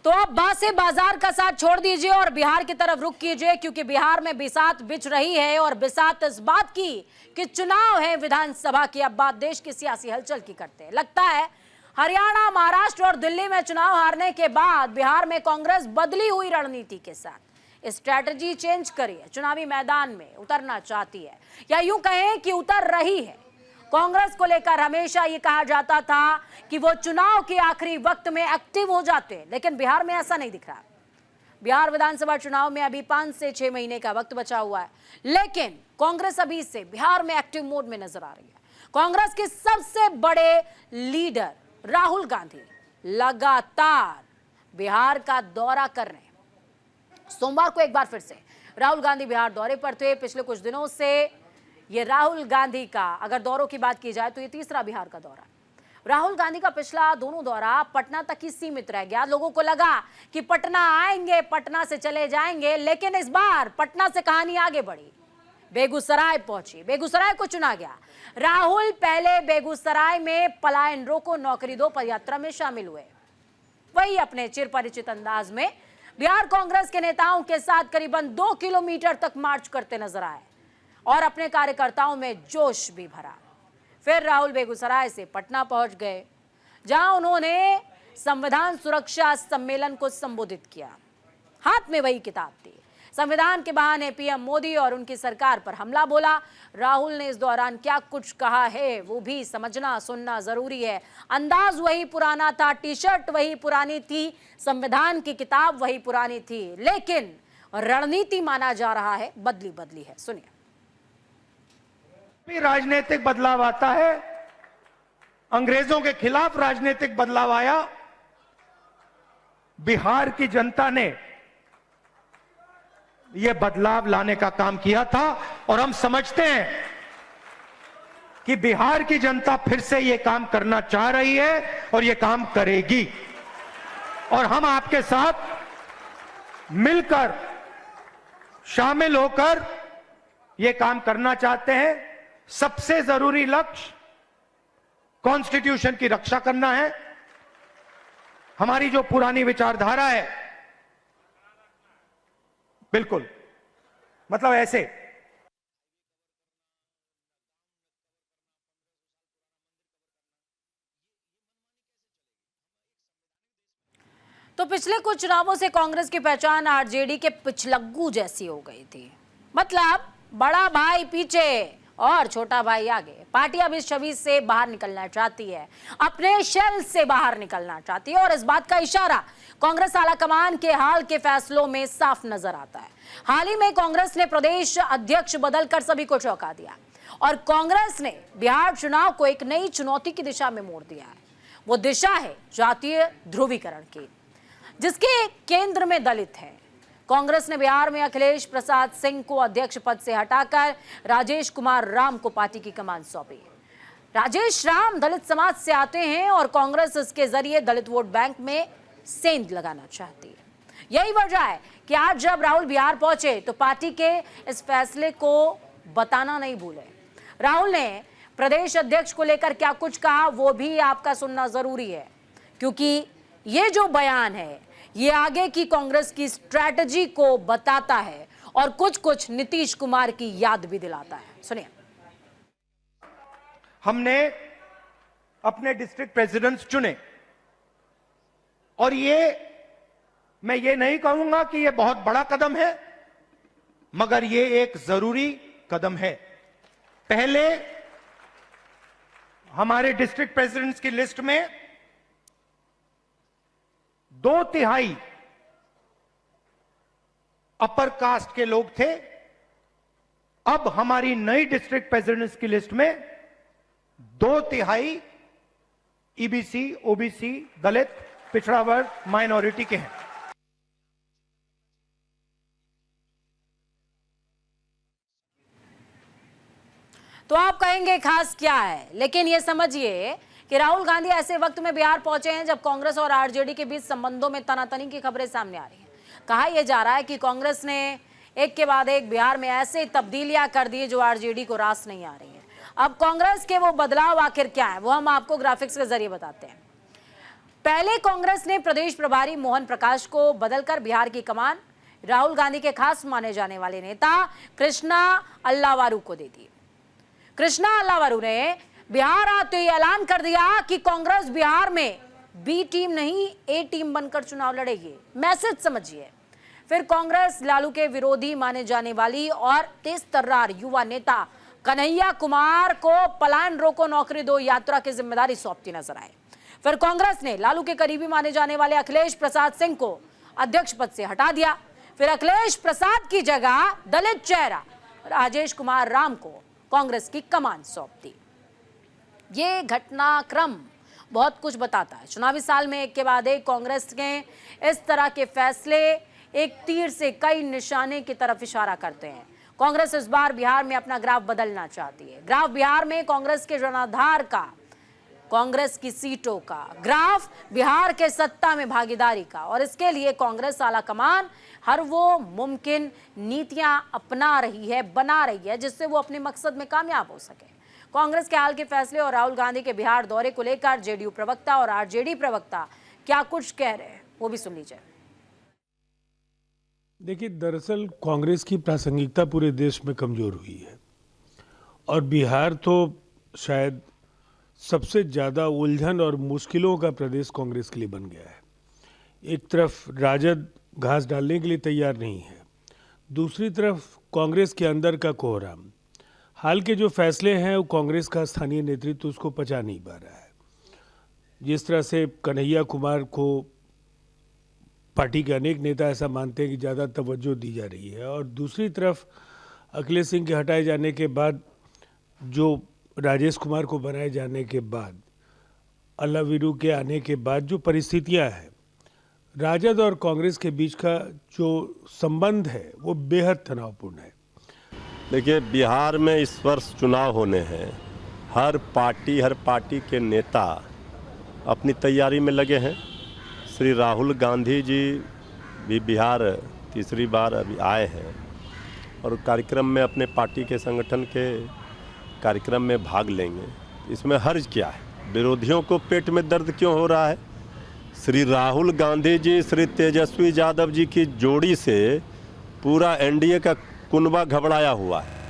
तो अब बासे बाजार का साथ छोड़ दीजिए और बिहार की तरफ रुख कीजिए, क्योंकि बिहार में बिसात बिछ रही है और बिसात इस बात की कि चुनाव है विधानसभा की। अब बात देश की सियासी हलचल की करते हैं। लगता है हरियाणा, महाराष्ट्र और दिल्ली में चुनाव हारने के बाद बिहार में कांग्रेस बदली हुई रणनीति के साथ स्ट्रैटेजी चेंज करी है, चुनावी मैदान में उतरना चाहती है, या यूं कहें कि उतर रही है। कांग्रेस को लेकर हमेशा ये कहा जाता था कि वो चुनाव के आखिरी वक्त में एक्टिव हो जाते हैं, लेकिन बिहार में ऐसा नहीं दिख रहा। बिहार विधानसभा चुनाव में अभी 5 से 6 महीने का वक्त बचा हुआ है, लेकिन कांग्रेस अभी से बिहार में एक्टिव मोड में नजर आ रही है। कांग्रेस के सबसे बड़े लीडर राहुल गांधी लगातार बिहार का दौरा कर रहे हैं। सोमवार को एक बार फिर से राहुल गांधी बिहार दौरे पर थे। पिछले कुछ दिनों से ये राहुल गांधी का, अगर दौरों की बात की जाए तो ये तीसरा बिहार का दौरा। राहुल गांधी का पिछला दोनों दौरा पटना तक ही सीमित रह गया। लोगों को लगा कि पटना आएंगे, पटना से चले जाएंगे, लेकिन इस बार पटना से कहानी आगे बढ़ी, बेगूसराय पहुंची, बेगूसराय को चुना गया। राहुल पहले बेगूसराय में पलायन रोको नौकरी दो पदयात्रा में शामिल हुए। वही अपने चिर परिचित अंदाज में बिहार कांग्रेस के नेताओं के साथ करीबन 2 किलोमीटर तक मार्च करते नजर आए और अपने कार्यकर्ताओं में जोश भी भरा। फिर राहुल बेगूसराय से पटना पहुंच गए, जहां उन्होंने संविधान सुरक्षा सम्मेलन को संबोधित किया। हाथ में वही किताब थी। संविधान के बहाने पीएम मोदी और उनकी सरकार पर हमला बोला। राहुल ने इस दौरान क्या कुछ कहा है वो भी समझना सुनना जरूरी है। अंदाज वही पुराना था, टी शर्ट वही पुरानी थी, संविधान की किताब वही पुरानी थी, लेकिन रणनीति माना जा रहा है बदली बदली है। सुनिए। भी राजनीतिक बदलाव आता है, अंग्रेजों के खिलाफ राजनीतिक बदलाव आया। बिहार की जनता ने यह बदलाव लाने का काम किया था और हम समझते हैं कि बिहार की जनता फिर से यह काम करना चाह रही है और यह काम करेगी। और हम आपके साथ मिलकर, शामिल होकर यह काम करना चाहते हैं। सबसे जरूरी लक्ष्य कॉन्स्टिट्यूशन की रक्षा करना है। हमारी जो पुरानी विचारधारा है, बिल्कुल मतलब ऐसे तो पिछले कुछ चुनावों से कांग्रेस की पहचान आरजेडी के पिछलग्गू जैसी हो गई थी। मतलब बड़ा भाई पीछे और छोटा भाई आगे। पार्टी अब इस छवि से बाहर निकलना चाहती है, अपने शेल से बाहर निकलना चाहती है, और इस बात का इशारा कांग्रेस आलाकमान के हाल के फैसलों में साफ नजर आता है। हाल ही में कांग्रेस ने प्रदेश अध्यक्ष बदलकर सभी को चौंका दिया और कांग्रेस ने बिहार चुनाव को एक नई चुनौती की दिशा में मोड़ दिया है। वो दिशा है जातीय ध्रुवीकरण की, जिसके केंद्र में दलित है। कांग्रेस ने बिहार में अखिलेश प्रसाद सिंह को अध्यक्ष पद से हटाकर राजेश कुमार राम को पार्टी की कमान सौंपी। राजेश राम दलित समाज से आते हैं और कांग्रेस इसके जरिए दलित वोट बैंक में सेंध लगाना चाहती है। यही वजह है कि आज जब राहुल बिहार पहुंचे तो पार्टी के इस फैसले को बताना नहीं भूले। राहुल ने प्रदेश अध्यक्ष को लेकर क्या कुछ कहा वो भी आपका सुनना जरूरी है, क्योंकि ये जो बयान है ये आगे की कांग्रेस की स्ट्रैटेजी को बताता है और कुछ कुछ नीतीश कुमार की याद भी दिलाता है। सुनिए। हमने अपने डिस्ट्रिक्ट प्रेसिडेंट्स चुने और मैं ये नहीं कहूंगा कि ये बहुत बड़ा कदम है, मगर ये एक जरूरी कदम है। पहले हमारे डिस्ट्रिक्ट प्रेसिडेंट्स की लिस्ट में 2/3 अपर कास्ट के लोग थे। अब हमारी नई डिस्ट्रिक्ट प्रेसिडेंट्स की लिस्ट में 2/3 ईबीसी, ओबीसी, दलित, पिछड़ा वर्ग, माइनॉरिटी के हैं। तो आप कहेंगे खास क्या है, लेकिन यह समझिए कि राहुल गांधी ऐसे वक्त में बिहार पहुंचे हैं जब कांग्रेस और आरजेडी के बीच संबंधों में तनातनी की खबरें सामने आ रही हैं। कहा यह जा रहा है कि कांग्रेस ने एक के बाद एक बिहार में ऐसे तब्दीलियां कर दी जो आरजेडी को रास नहीं आ रही है। अब कांग्रेस के वो बदलाव आखिर क्या है वो हम आपको ग्राफिक्स के जरिए बताते हैं। पहले कांग्रेस ने प्रदेश प्रभारी मोहन प्रकाश को बदलकर बिहार की कमान राहुल गांधी के खास माने जाने वाले नेता कृष्णा अल्लावारू को दे दी। कृष्णा अल्लावारू ने बिहार आते ही ऐलान कर दिया कि कांग्रेस बिहार में बी टीम नहीं ए टीम बनकर चुनाव लड़ेगी। मैसेज समझिए। फिर कांग्रेस लालू के विरोधी माने जाने वाली और तेज तर्रार युवा नेता कन्हैया कुमार को पलायन रोको नौकरी दो यात्रा की जिम्मेदारी सौंपती नजर आए। फिर कांग्रेस ने लालू के करीबी माने जाने वाले अखिलेश प्रसाद सिंह को अध्यक्ष पद से हटा दिया। फिर अखिलेश प्रसाद की जगह दलित चेहरा राजेश कुमार राम को कांग्रेस की कमान सौंप दी। ये घटनाक्रम बहुत कुछ बताता है। चुनावी साल में एक के बाद एक कांग्रेस के इस तरह के फैसले एक तीर से कई निशाने की तरफ इशारा करते हैं। कांग्रेस इस बार बिहार में अपना ग्राफ बदलना चाहती है। ग्राफ बिहार में कांग्रेस के जनाधार का, कांग्रेस की सीटों का, ग्राफ बिहार के सत्ता में भागीदारी का, और इसके लिए कांग्रेस आला कमान हर वो मुमकिन नीतियां अपना रही है, बना रही है, जिससे वो अपने मकसद में कामयाब हो सके। कांग्रेस के हाल के फैसले और राहुल गांधी के बिहार दौरे को लेकर जेडीयू प्रवक्ता और आरजेडी प्रवक्ता क्या कुछ कह रहे हैं, वो भी सुन लीजिए। देखिए, दरअसल कांग्रेस की प्रासंगिकता पूरे देश में कमजोर हुई है और बिहार तो शायद सबसे ज़्यादा उलझन और मुश्किलों का प्रदेश कांग्रेस के लिए बन गया है। एक तरफ राजद घास डालने के लिए तैयार नहीं है, दूसरी तरफ कांग्रेस के अंदर का कोहराम। हाल के जो फैसले हैं वो कांग्रेस का स्थानीय नेतृत्व उसको पचा नहीं पा रहा है। जिस तरह से कन्हैया कुमार को पार्टी के अनेक नेता ऐसा मानते हैं कि ज़्यादा तवज्जो दी जा रही है, और दूसरी तरफ अखिलेश सिंह के हटाए जाने के बाद, जो राजेश कुमार को बनाए जाने के बाद, अल्लावीरू के आने के बाद जो परिस्थितियां हैं, राजद और कांग्रेस के बीच का जो संबंध है वो बेहद तनावपूर्ण है। देखिए, बिहार में इस वर्ष चुनाव होने हैं। हर पार्टी के नेता अपनी तैयारी में लगे हैं। श्री राहुल गांधी जी भी बिहार तीसरी बार अभी आए हैं और कार्यक्रम में अपने पार्टी के संगठन के कार्यक्रम में भाग लेंगे। इसमें हर्ज क्या है? विरोधियों को पेट में दर्द क्यों हो रहा है? श्री राहुल गांधी जी, श्री तेजस्वी यादव जी की जोड़ी से पूरा एनडीए का कुनबा घबराया हुआ है।